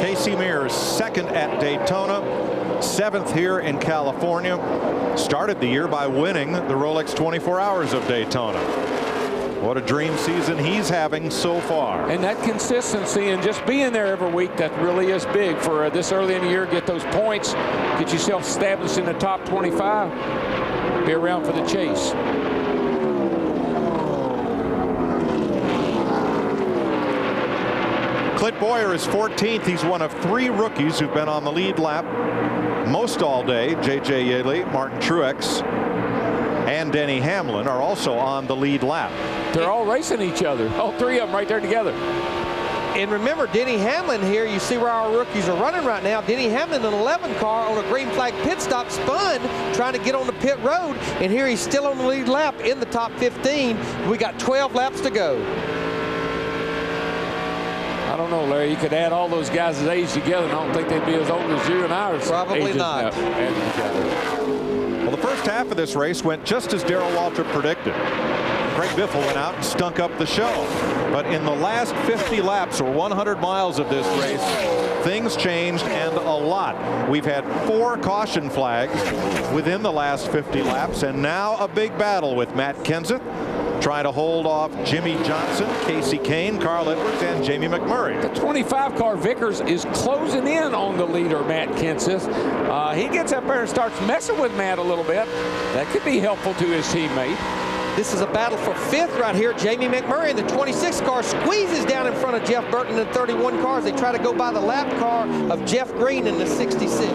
Casey Mears, second at Daytona, seventh here in California. Started the year by winning the Rolex 24 Hours of Daytona. What a dream season he's having so far. And that consistency and just being there every week, that really is big for this early in the year. Get those points, get yourself established in the top 25, be around for the chase. Clint Boyer is 14th. He's one of 3 rookies who've been on the lead lap most all day. J.J. Yeley, Martin Truex, and Denny Hamlin are also on the lead lap. They're all racing each other. All 3 of them right there together. And remember, Denny Hamlin here, you see where our rookies are running right now. Denny Hamlin, an 11 car on a green flag pit stop, spun trying to get on the pit road. And here he's still on the lead lap in the top 15. We got 12 laps to go. I don't know, Larry. You could add all those guys' age together, and I don't think they'd be as old as you and ours. Probably not. Well, the first half of this race went just as Darrell Waltrip predicted. Greg Biffle went out and stunk up the show. But in the last 50 laps or 100 miles of this race, things changed, and a lot. We've had 4 caution flags within the last 50 laps, and now a big battle with Matt Kenseth trying to hold off Jimmy Johnson, Casey Kane, Carl Edwards, and Jamie McMurray. The 25 car Vickers is closing in on the leader, Matt Kenseth. He gets up there and starts messing with Matt a little bit. That could be helpful to his teammate. This is a battle for 5th right here. Jamie McMurray in the 26 car squeezes down in front of Jeff Burton in the 31 cars. They try to go by the lap car of Jeff Green in the 66.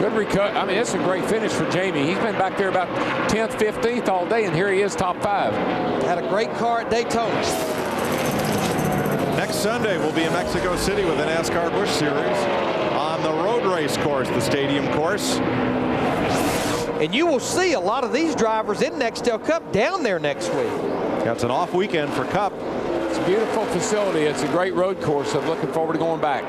Good recovery. I mean, it's a great finish for Jamie. He's been back there about 10th, 15th all day, and here he is top 5. Had a great car at Daytona. Next Sunday, we'll be in Mexico City with the NASCAR Busch Series on the road race course, the stadium course. And you will see a lot of these drivers in Nextel Cup down there next week. That's an off weekend for Cup. It's a beautiful facility. It's a great road course. I'm looking forward to going back.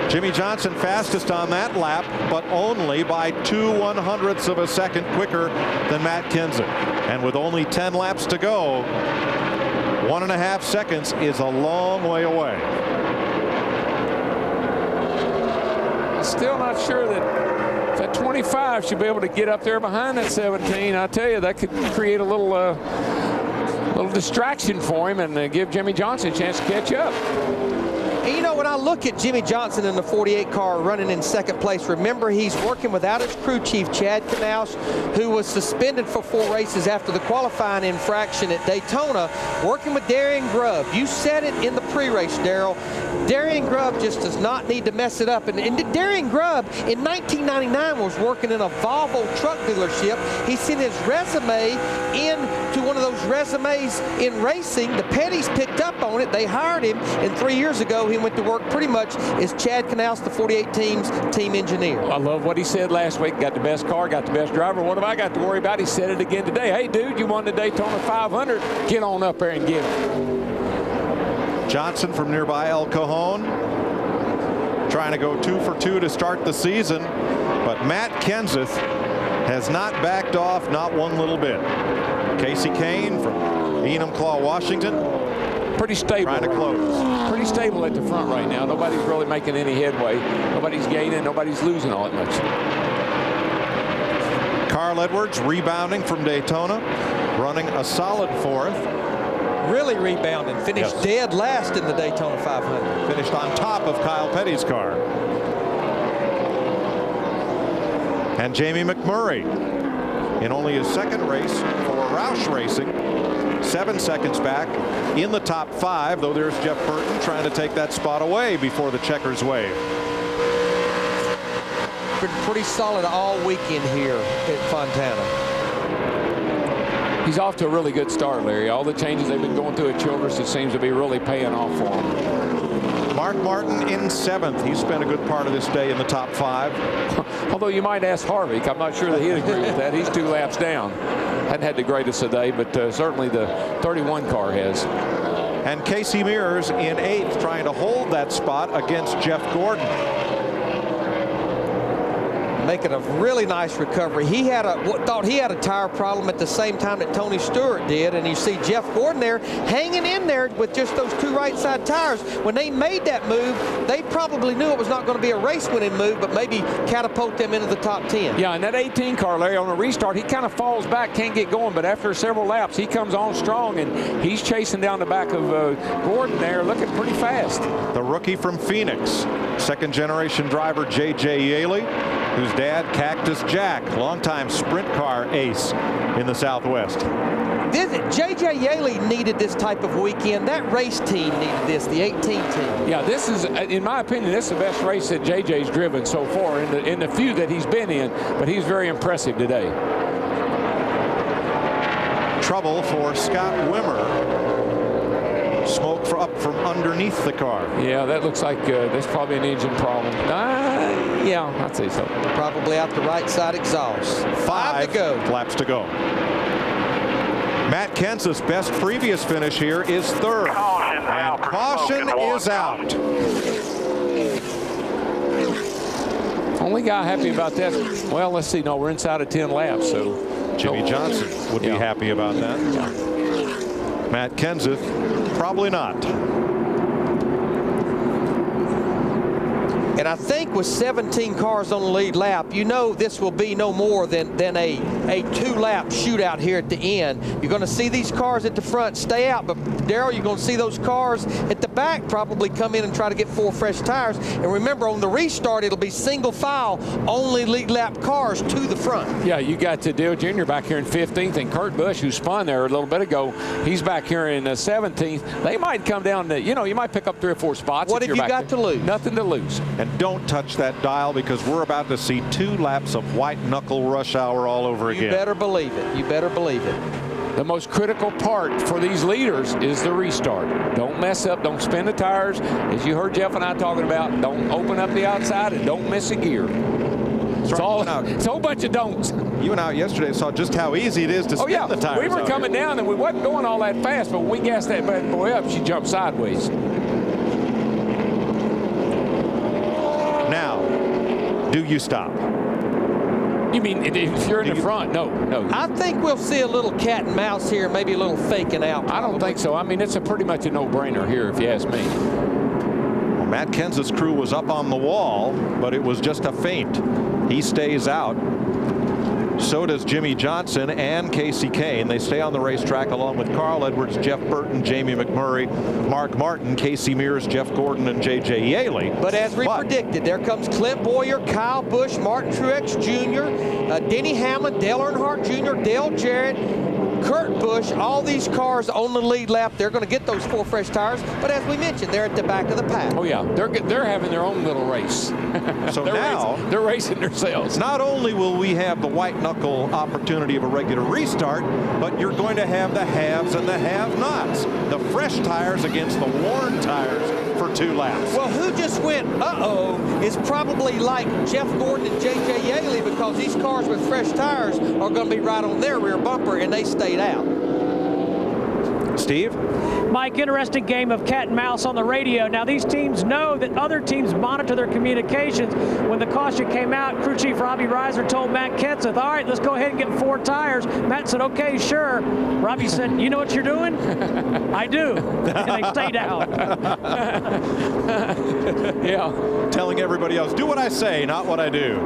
Jimmy Johnson fastest on that lap, but only by 2/100ths of a second quicker than Matt Kenseth. And with only 10 laps to go, 1.5 seconds is a long way away. Still not sure that 25 should be able to get up there behind that 17. I tell you, that could create a little distraction for him and give Jimmy Johnson a chance to catch up. And you know, when I look at Jimmy Johnson in the 48 car running in second place, remember he's working without his crew chief, Chad Knaus, who was suspended for 4 races after the qualifying infraction at Daytona, working with Darian Grubb. You said it in the pre-race, Darrell. Darian Grubb just does not need to mess it up. And Darian Grubb in 1999 was working in a Volvo truck dealership. He sent his resume in to one of those resumes in racing. The Petties picked up on it. They hired him, and 3 years ago he went to work pretty much as Chad Knaus, the 48 team's team engineer. I love what he said last week. Got the best car, got the best driver. What have I got to worry about? He said it again today. Hey, dude, you won the Daytona 500. Get on up there and get it. Johnson from nearby El Cajon trying to go 2 for 2 to start the season, but Matt Kenseth has not backed off, not one little bit. Casey Kane from Enumclaw, Washington, pretty stable. Trying to close. Pretty stable at the front right now. Nobody's really making any headway. Nobody's gaining. Nobody's losing all that much. Carl Edwards rebounding from Daytona, running a solid 4th. Really rebounding. Finished dead last in the Daytona 500. Finished on top of Kyle Petty's car. And Jamie McMurray in only his second race for Roush Racing, 7 seconds back in the top 5, though there's Jeff Burton trying to take that spot away before the checkers wave. Been pretty solid all weekend here at Fontana. He's off to a really good start, Larry. All the changes they've been going through at Childress, it seems to be really paying off for him. Mark Martin in 7th. He spent a good part of this day in the top 5. Although you might ask Harvick, I'm not sure that he'd agree with that. He's 2 laps down. Hadn't had the greatest of day, but certainly the 31 car has. And Casey Mears in 8th, trying to hold that spot against Jeff Gordon. making a really nice recovery. He had thought he had a tire problem at the same time that Tony Stewart did, and you see Jeff Gordon there hanging in there with just those 2 right side tires. When they made that move, they probably knew it was not going to be a race-winning move, but maybe catapult them into the top 10. Yeah, and that 18 car, Larry, on a restart, he kind of falls back, can't get going, but after several laps, he comes on strong, and he's chasing down the back of Gordon there, looking pretty fast. The rookie from Phoenix, second-generation driver J.J. Yaley, whose dad, Cactus Jack, longtime sprint car ace in the Southwest. J.J. Yaley needed this type of weekend. That race team needed this, the 18 team. Yeah, this is, in my opinion, this is the best race that J.J.'s driven so far in the few that he's been in, but he's very impressive today. Trouble for Scott Wimmer. Smoke up from underneath the car. Yeah, that looks like that's probably an engine problem. Yeah, I'd say so. Probably out the right side exhaust. 5 to go. Laps to go. Matt Kenseth's best previous finish here is 3rd. And caution is out. Only guy happy about that. Well, let's see. No, we're inside of 10 laps, so Jimmy Johnson would be happy about that. Yeah. Matt Kenseth, probably not. And I think with 17 cars on the lead lap, you know this will be no more than a 2-lap shootout here at the end. You're going to see these cars at the front stay out, but Darrell, you're going to see those cars at the back probably come in and try to get 4 fresh tires. And remember, on the restart, it'll be single file, only lead lap cars to the front. Yeah, you got Dale Jr. back here in 15th, and Kurt Busch, who spun there a little bit ago, he's back here in 17th. They might come down to, you might pick up 3 or 4 spots. What have you got to lose? Nothing to lose. And don't touch that dial, because we're about to see 2 laps of white knuckle rush hour all over again. You better believe it. You better believe it. The most critical part for these leaders is the restart. Don't mess up. Don't spin the tires. As you heard Jeff and I talking about, don't open up the outside and don't miss a gear. It's a whole bunch of don'ts. You went out yesterday and saw just how easy it is to spin the tires. We were coming down and we wasn't going all that fast, but when we gassed that bad boy up, she jumped sideways. Now, do you stop? You mean if you're in the front? No. I think we'll see a little cat and mouse here, maybe a little faking out. I don't think so. I mean, it's pretty much a no-brainer here, if you ask me. Well, Matt Kenseth's crew was up on the wall, but it was just a feint. He stays out. So does Jimmy Johnson and Casey Kane. They stay on the racetrack along with Carl Edwards, Jeff Burton, Jamie McMurray, Mark Martin, Casey Mears, Jeff Gordon, and J.J. Yaley. But as we predicted, there comes Clint Boyer, Kyle Busch, Martin Truex Jr., Denny Hamlin, Dale Earnhardt Jr., Dale Jarrett, Kurt Busch, all these cars on the lead lap. They're going to get those 4 fresh tires. But as we mentioned, they're at the back of the pack. Oh, yeah. They're having their own little race. So they're racing themselves. Not only will we have the white knuckle opportunity of a regular restart, but you're going to have the haves and the have-nots. The fresh tires against the worn tires for 2 laps. Well, who just went, uh-oh, is probably like Jeff Gordon and J.J. Yaley, because these cars with fresh tires are going to be right on their rear bumper, and they stayed out. Steve? Mike, interesting game of cat and mouse on the radio. Now, these teams know that other teams monitor their communications. When the caution came out, crew chief Robbie Reiser told Matt Kenseth, all right, let's go ahead and get 4 tires. Matt said, okay, sure. Robbie said, you know what you're doing? I do. And they stayed out. Yeah. Telling everybody else, do what I say, not what I do.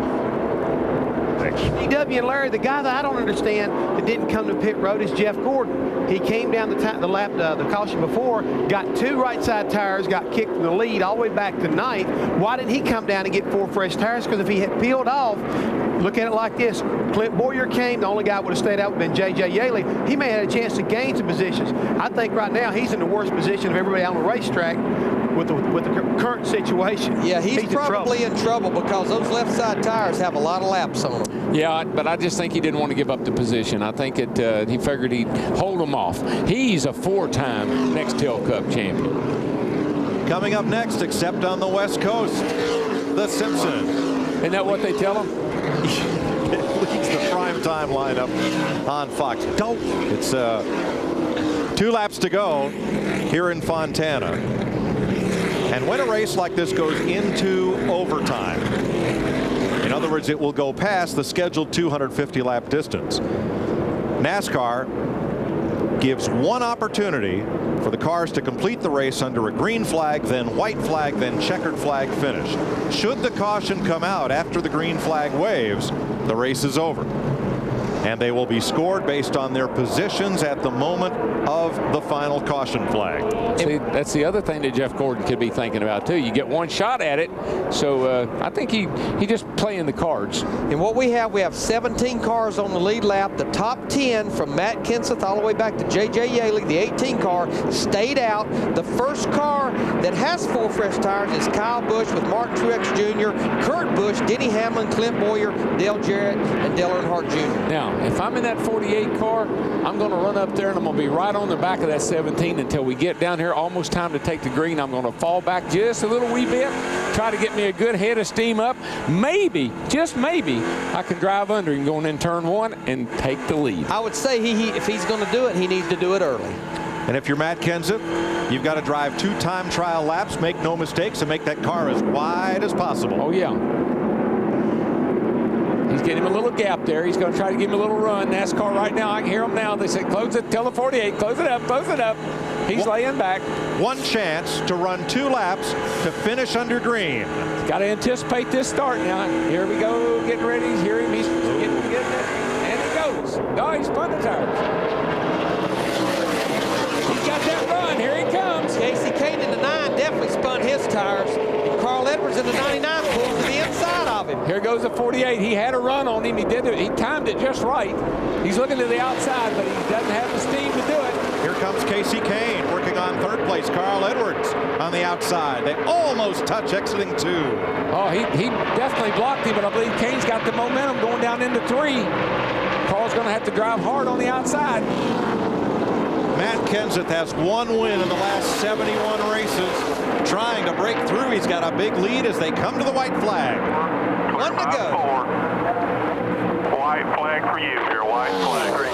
DW and Larry, the guy that I don't understand that didn't come to pit road is Jeff Gordon. He came down the caution before, got 2 right side tires, got kicked from the lead all the way back to 9th. Why didn't he come down and get 4 fresh tires? Because if he had peeled off, look at it like this. Clint Boyer came, the only guy that would have stayed out would have been J.J. Yaley. He may have had a chance to gain some positions. I think right now he's in the worst position of everybody out on the racetrack with the current situation. Yeah, he's probably in trouble because those left side tires have a lot of laps on them. Yeah, but I just think he didn't want to give up the position. I think he figured he'd hold them off. He's a 4-time Nextel Cup champion. Coming up next, except on the West Coast, the Simpsons. Isn't that what they tell him? It leads the primetime lineup on Fox. It's 2 laps to go here in Fontana. And when a race like this goes into overtime, and In other words, it will go past the scheduled 250 lap distance. NASCAR gives one opportunity for the cars to complete the race under a green flag, then white flag, then checkered flag finish. Should the caution come out after the green flag waves, the race is over. And they will be scored based on their positions at the moment of the final caution flag. See, that's the other thing that Jeff Gordon could be thinking about too. You get one shot at it, so I think he just playing the cards. And what we have 17 cars on the lead lap. The top 10 from Matt Kenseth all the way back to J.J. Yaley, the 18 car, stayed out. The first car that has 4 fresh tires is Kyle Busch with Martin Truex Jr., Kurt Busch, Denny Hamlin, Clint Boyer, Dale Jarrett, and Dale Earnhardt Jr. Now, if I'm in that 48 car, I'm going to run up there and I'm going to be right on the back of that 17 until we get down here. Almost time to take the green. I'm going to fall back just a little wee bit, try to get me a good head of steam up. Maybe, just maybe, I can drive under him going in turn 1 and take the lead. I would say if he's going to do it, he needs to do it early. And if you're Matt Kenseth, you've got to drive 2 time trial laps, make no mistakes, and make that car as wide as possible. Oh, yeah. He's getting him a little gap there. He's going to try to give him a little run. NASCAR right now, I can hear him now. They say, close it, tell the 48, close it up, close it up. He's laying back. One chance to run 2 laps to finish under green. Got to anticipate this start now. Here we go, getting ready. Hear him, he's getting it. And it goes. Oh, he's spun the tires. He's got that run. Here he comes. Casey Kane in the 9 definitely spun his tires. And Carl Edwards in the 99 pulled to the inside of him. Here goes the 48. He had a run on him. He did it. He timed it just right. He's looking to the outside, but he doesn't have the steam to do it. Here comes Casey Kane working on 3rd place. Carl Edwards on the outside. They almost touch exiting 2. Oh, he definitely blocked him, but I believe Kane's got the momentum going down into 3. Carl's going to have to drive hard on the outside. Matt Kenseth has 1 win in the last 71 races. Trying to break through. He's got a big lead as they come to the white flag. 1 to go. White flag for you here. White flag.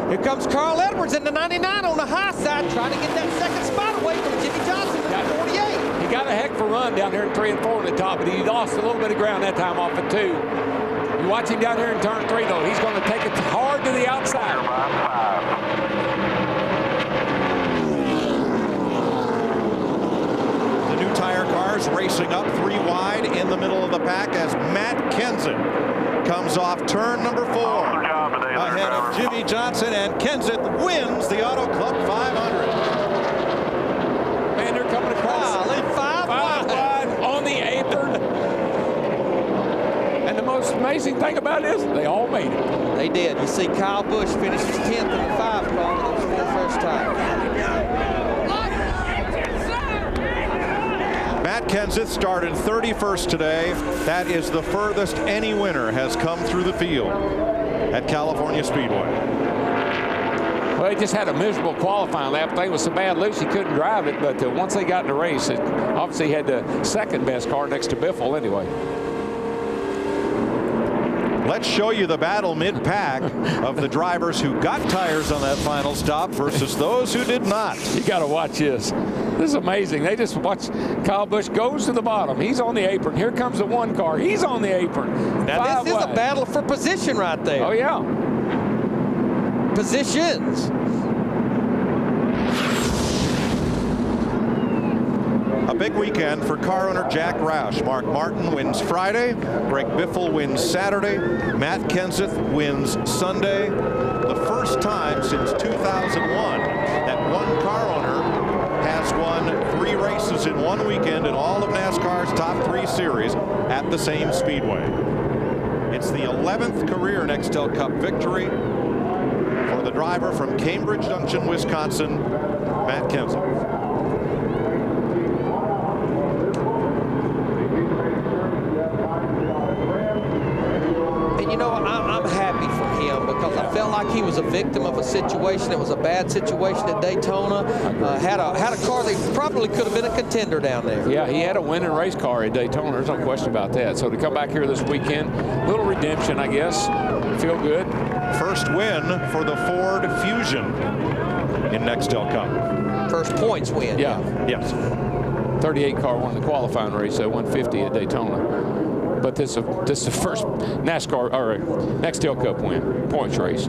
Here comes Carl Edwards in the 99 on the high side, trying to get that 2nd spot away from Jimmy Johnson in the 48. He got a heck of a run down here in 3 and 4 on the top, but he lost a little bit of ground that time off of 2. You watch him down here in turn 3, though. He's going to take it hard to the outside. The new tire cars racing up 3 wide in the middle of the pack as Matt Kenseth comes off turn number 4. Ahead of Jimmy Johnson, and Kenseth wins the Auto Club 500. Man, they're coming across. 5 wide on the apron. And the most amazing thing about it is they all made it. They did. You see Kyle Busch finishes 10th in the 5 car with those 4 first tires. Matt Kenseth started 31st today. That is the furthest any winner has come through the field at California Speedway. Well, he just had a miserable qualifying lap. Thing was so bad loose he couldn't drive it, but once they got in the race, it obviously had the 2nd best car next to Biffle anyway. Let's show you the battle mid-pack of the drivers who got tires on that final stop versus those who did not. You got to watch this. This is amazing. They just watch. Kyle Busch goes to the bottom. He's on the apron. Here comes the 1 car. He's on the apron. Now, this is a battle for position right there. Oh, yeah. Positions. A big weekend for car owner Jack Roush. Mark Martin wins Friday. Greg Biffle wins Saturday. Matt Kenseth wins Sunday. The first time since 2001 that one car owner has won 3 races in 1 weekend in all of NASCAR's top 3 series at the same speedway. It's the 11th career Nextel Cup victory for the driver from Cambridge Junction, Wisconsin, Matt Kenseth. And you know, I'm happy for him because I felt like he was a victim of a situation. It was a bad situation at Daytona. Had a car that probably could have been a contender down there. Yeah, he had a winning race car at Daytona. There's no question about that. So to come back here this weekend, a little redemption, I guess. Feel good. First win for the Ford Fusion in Nextel Cup. first points win. Yeah. Yes. 38 car won the qualifying race, so 150 at Daytona. But this is the first NASCAR or Nextel Cup win, points race.